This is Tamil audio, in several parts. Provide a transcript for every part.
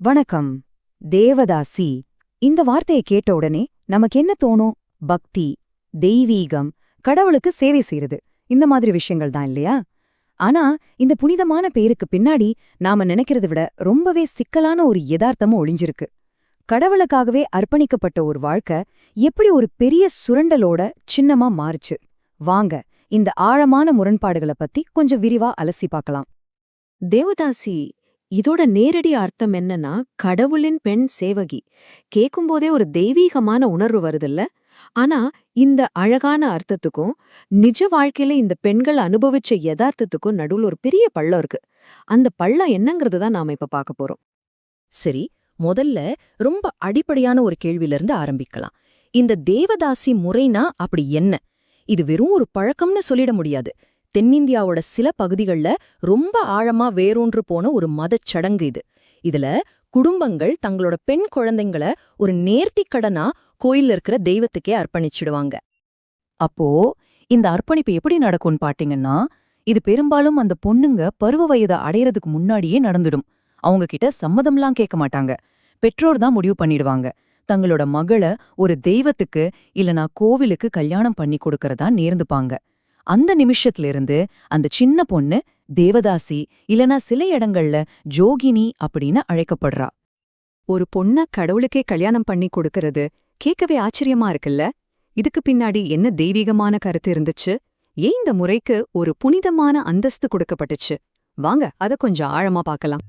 வணக்கம். தேவதாசி இந்த வார்த்தையை கேட்ட உடனே நமக்கு என்ன தோணும்? பக்தி, தெய்வீகம், கடவுளுக்கு சேவை செய்யறது, இந்த மாதிரி விஷயங்கள் தான் இல்லையா? ஆனா இந்த புனிதமான பேருக்கு பின்னாடி நாம நினைக்கிறத விட ரொம்பவே சிக்கலான ஒரு யதார்த்தமும் ஒளிஞ்சிருக்கு. கடவுளுக்காகவே அர்ப்பணிக்கப்பட்ட ஒரு வாழ்க்கை எப்படி ஒரு பெரிய சுரண்டலோட சின்னமா மாறுச்சு? வாங்க இந்த ஆழமான முரண்பாடுகளை பத்தி கொஞ்சம் விரிவா அலசி பார்க்கலாம். தேவதாசி இதோட நேரடி அர்த்தம் என்னன்னா கடவுளின் பெண் சேவகி. கேக்கும்போதே ஒரு தெய்வீகமான உணர்வு வருதுல்ல. ஆனா இந்த அழகான அர்த்தத்துக்கும் நிஜ வாழ்க்கையில இந்த பெண்கள் அனுபவிச்ச யதார்த்தத்துக்கும் நடுவுல ஒரு பெரிய பள்ளம் இருக்கு. அந்த பள்ளம் என்னங்கிறது தான் நாம இப்ப பார்க்க போறோம். சரி, முதல்ல ரொம்ப அடிப்படையான ஒரு கேள்வியிலிருந்து ஆரம்பிக்கலாம். இந்த தேவதாசி முறைனா அப்படி என்ன? இது வெறும் ஒரு பழக்கம்னு சொல்லிட முடியாது. தென்னிந்தியாவோட சில பகுதிகள்ல ரொம்ப ஆழமா வேரூன்று போன ஒரு மதச் சடங்கு இது. இதுல குடும்பங்கள் தங்களோட பெண் குழந்தைங்கள ஒரு நேர்த்திக்கடனா கோயில்ல இருக்கிற தெய்வத்துக்கே அர்ப்பணிச்சிடுவாங்க. அப்போ இந்த அர்ப்பணிப்பு எப்படி நடக்கும்னு பாத்தீங்கன்னா, இது பெரும்பாலும் அந்த பொண்ணுங்க பருவ வயதை அடையறதுக்கு முன்னாடியே நடந்துடும். அவங்க கிட்ட சம்மதம்லாம் கேட்க மாட்டாங்க. பெற்றோர் தான் முடிவு பண்ணிடுவாங்க. தங்களோட மகள ஒரு தெய்வத்துக்கு இல்லனா கோவிலுக்கு கல்யாணம் பண்ணி கொடுக்கறதா நேர்ந்துப்பாங்க. அந்த நிமிஷத்துல இருந்து அந்த சின்ன பொண்ணு தேவதாசி இல்லனா சில இடங்கள்ல ஜோகினி அப்படின்னு அழைக்கப்படுறா. ஒரு பொண்ண கடவுளுக்கே கல்யாணம் பண்ணி கொடுக்கறது கேட்கவே ஆச்சரியமா இருக்குல்ல? இதுக்கு பின்னாடி என்ன தெய்வீகமான கருத்து இருந்துச்சு? ஏன் இந்த முறைக்கு ஒரு புனிதமான அந்தஸ்து கொடுக்கப்பட்டுச்சு? வாங்க அத கொஞ்சம் ஆழமா பார்க்கலாம்.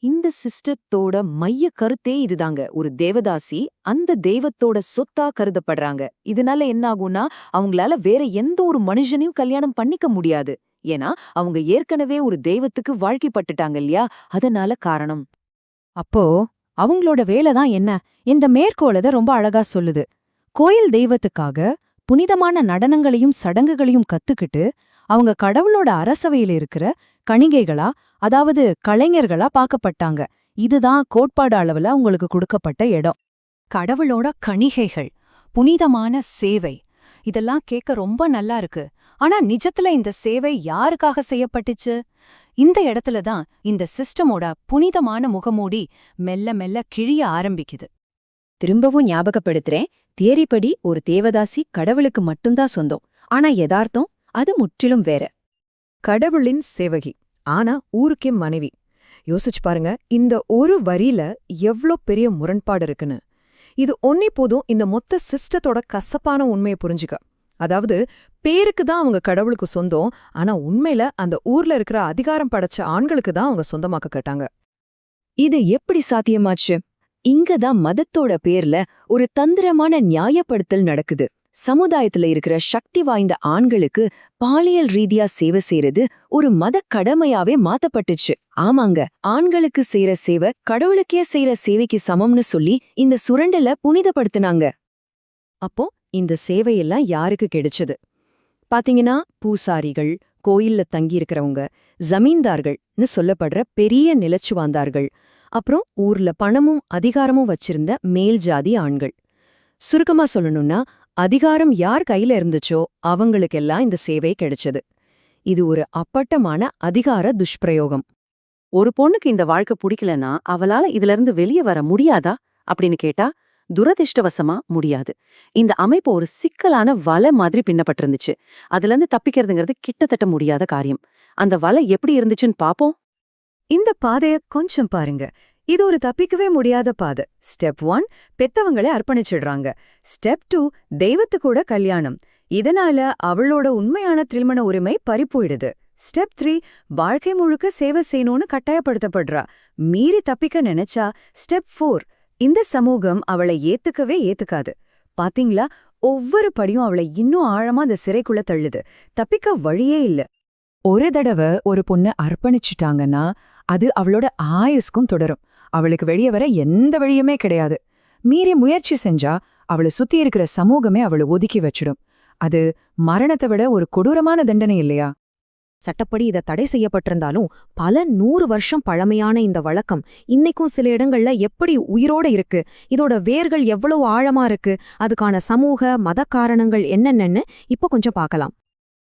இந்த சிஸ்டத்தோட மைய கருத்தே இதுதாங்க. ஒரு தேவதாசி அந்த தெய்வத்தோட சொத்தா கருதப்படுறாங்க. இதனால என்ன ஆகும்னா அவங்களால வேற எந்த ஒரு மனுஷனையும் கல்யாணம் பண்ணிக்க முடியாது. ஏன்னா அவங்க ஏற்கனவே ஒரு தெய்வத்துக்கு வாழ்க்கைப்பட்டுட்டாங்க இல்லையா? அதனால காரணம். அப்போ அவங்களோட வேலை தான் என்ன? இந்த மேற்கோளத ரொம்ப அழகா சொல்லுது. கோயில் தெய்வத்துக்காக புனிதமான நடனங்களையும் சடங்குகளையும் கத்துக்கிட்டு அவங்க கடவுளோட அரசவையில இருக்கிற கணிகைகளா, அதாவது கலைஞர்களா பார்க்கப்பட்டாங்க. இதுதான் கோட்பாடு அளவுல உங்களுக்கு கொடுக்கப்பட்ட இடம். கடவுளோட கணிகைகள், புனிதமான சேவை, இதெல்லாம் கேட்க ரொம்ப நல்லா இருக்கு. ஆனா நிஜத்துல இந்த சேவை யாருக்காக செய்யப்பட்டுச்சு? இந்த இடத்துல தான் இந்த சிஸ்டமோட புனிதமான முகமூடி மெல்ல மெல்ல கிழிய ஆரம்பிக்குது. திரும்பவும் ஞாபகப்படுத்துறேன், தியரிப்படி ஒரு தேவதாசி கடவுளுக்கு மட்டும்தான் சொந்தம். ஆனா யதார்த்தம் அது முற்றிலும் வேற. கடவுளின் சேவகி, ஆனா ஊருக்கே மனைவி. யோசிச்சு பாருங்க, இந்த ஒரு வரியில எவ்ளோ பெரிய முரண்பாடு இருக்குன்னு. இது ஒன்னே போதும் இந்த மொத்த சிஸ்டத்தோட கசப்பான உண்மையை புரிஞ்சுக்க. அதாவது பேருக்கு தான் அவங்க கடவுளுக்கு சொந்தம், ஆனா உண்மையில அந்த ஊர்ல இருக்கிற அதிகாரம் படைச்ச ஆண்களுக்கு தான் அவங்க சொந்தமாக்க கேட்டாங்க. இது எப்படி சாத்தியமாச்சு? இங்கதான் மதத்தோட பேர்ல ஒரு தந்திரமான நியாயப்படுத்தல் நடக்குது. சமுதாயத்துல இருக்கிற சக்தி வாய்ந்த ஆண்களுக்கு பாலியல் ரீதியா சேவை செய்யறது ஒரு மத கடமையாவே மாத்தப்பட்டுச்சு. ஆமாங்க, ஆண்களுக்கு செய்யற சேவை கடவுளுக்கே செய்யற சேவைக்கு சமம்னு சொல்லி இந்த சுரண்டல புனிதப்படுத்தினாங்க. அப்போ இந்த சேவையெல்லாம் யாருக்கு கிடைச்சது? பாத்தீங்கன்னா பூசாரிகள், கோயில்ல தங்கியிருக்கிறவங்க, ஜமீன்தார்கள்னு சொல்லப்படுற பெரிய நிலச்சுவாந்தார்கள், அப்புறம் ஊர்ல பணமும் அதிகாரமும் வச்சிருந்த மேல் ஜாதி ஆண்கள். சுருக்கமா சொல்லணும்னா அதிகாரம் யார் கையில இருந்துச்சோ அவங்களுக்கெல்லாம் இந்த சேவை கிடைச்சது. இது ஒரு அப்பட்டமான அதிகார துஷ்பிரயோகம். ஒரு பொண்ணுக்கு இந்த வாழ்க்கை பிடிக்கலன்னா அவளால இதுல இருந்து வெளியே வர முடியாதா அப்படின்னு கேட்டா துரதிர்ஷ்டவசமா முடியாது. இந்த அமைப்பு ஒரு சிக்கலான வலை மாதிரி பின்னப்பட்டிருந்துச்சு. அதுல இருந்து தப்பிக்கிறதுங்கிறது கிட்டத்தட்ட முடியாத காரியம். அந்த வலை எப்படி இருந்துச்சுன்னு பாப்போம். இந்த பாதைய கொஞ்சம் பாருங்க. இது ஒரு தப்பிக்கவே முடியாத பாதை. ஸ்டெப் 1 பெத்தவங்களே அர்ப்பணிச்சிடுறாங்க. ஸ்டெப் 2 தெய்வத்து கூட கல்யாணம். இதனால அவளோட உண்மையான திருமண உரிமை பறிப்போயிடுது. ஸ்டெப் 3 வாழ்க்கை முழுக்க சேவை செய்யணும்னு கட்டாயப்படுத்தப்படுறா. மீறி தப்பிக்க நினைச்சா ஸ்டெப் 4 இந்த சமூகம் அவளை ஏத்துக்காது. பாத்தீங்களா, ஒவ்வொரு படியும் அவளை இன்னும் ஆழமா அந்த சிறைக்குள்ள தள்ளுது. தப்பிக்க வழியே இல்ல. ஒரு தடவை ஒரு பொண்ணு அர்ப்பணிச்சுட்டாங்கன்னா அது அவளோட ஆயுஸ்க்கும் தொடரும். அவளுக்கு வெளியே வர எந்த வழியுமே கிடையாது. மீறி முயற்சி செஞ்சா அவளை சுத்தி இருக்கிற சமூகமே அவளை ஒதுக்கி வச்சிடும். அது மரணத்தை விட ஒரு கொடூரமான தண்டனை இல்லையா? சட்டப்படி இத தடை செய்யப்பட்டிருந்தாலும் பல 100 வருஷம் பழமையான இந்த வழக்கம் இன்னைக்கும் சில இடங்கள்ல எப்படி உயிரோட இருக்கு, இதோட வேர்கள் எவ்வளவு ஆழமா இருக்கு, அதுக்கான சமூக மத காரணங்கள் என்னென்னு இப்ப கொஞ்சம் பார்க்கலாம்.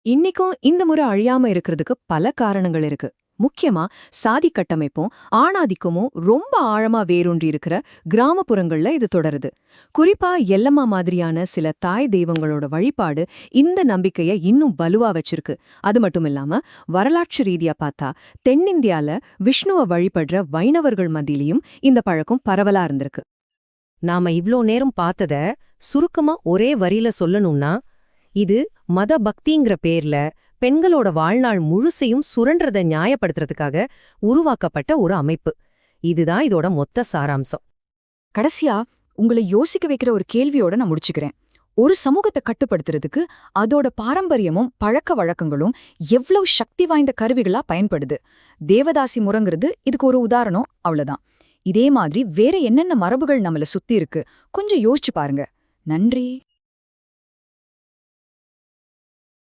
இன்னைக்கும் இந்த முறை அழியாம இருக்கிறதுக்கு பல காரணங்கள் இருக்கு. முக்கியமா சாதி கட்டமைப்பும் ஆணாதிக்கமும் ரொம்ப ஆழமா வேரூன்றி இருக்கிற கிராமப்புறங்கள்ல இது தொடருது. குறிப்பா எல்லம்மா மாதிரியான சில தாய் தெய்வங்களோட வழிபாடு இந்த நம்பிக்கைய இன்னும் வலுவா வச்சிருக்கு. அது மட்டும் இல்லாம வரலாற்று ரீதியா பார்த்தா தென்னிந்தியால விஷ்ணுவ வழிபடுற வைணவர்கள் மத்தியிலையும் இந்த பழக்கம் பரவலா இருந்திருக்கு. நாம இவ்ளோ நேரம் பார்த்தத சுருக்கமா ஒரே வரியில சொல்லணும்னா, இது மத பக்திங்கிற பேர்ல பெண்களோட வாழ்நாள் முழுசையும் சுரண்டறத நியாயப்படுத்துறதுக்காக உருவாக்கப்பட்ட ஒரு அமைப்பு. இதுதான் இதோட மொத்த சாராம்சம். கடைசியா உங்களை யோசிக்க வைக்கிற ஒரு கேள்வியோட நான் முடிச்சுக்கிறேன். ஒரு சமூகத்தை கட்டுப்படுத்துறதுக்கு அதோட பாரம்பரியமும் பழக்க வழக்கங்களும் எவ்வளவு சக்தி வாய்ந்த கருவிகளா பயன்படுது. தேவதாசி முறைங்கிறது இதுக்கு ஒரு உதாரணம், அவ்வளவுதான். இதே மாதிரி வேற என்னென்ன மரபுகள் நம்மள சுத்தி இருக்கு கொஞ்சம் யோசிச்சு பாருங்க. நன்றி.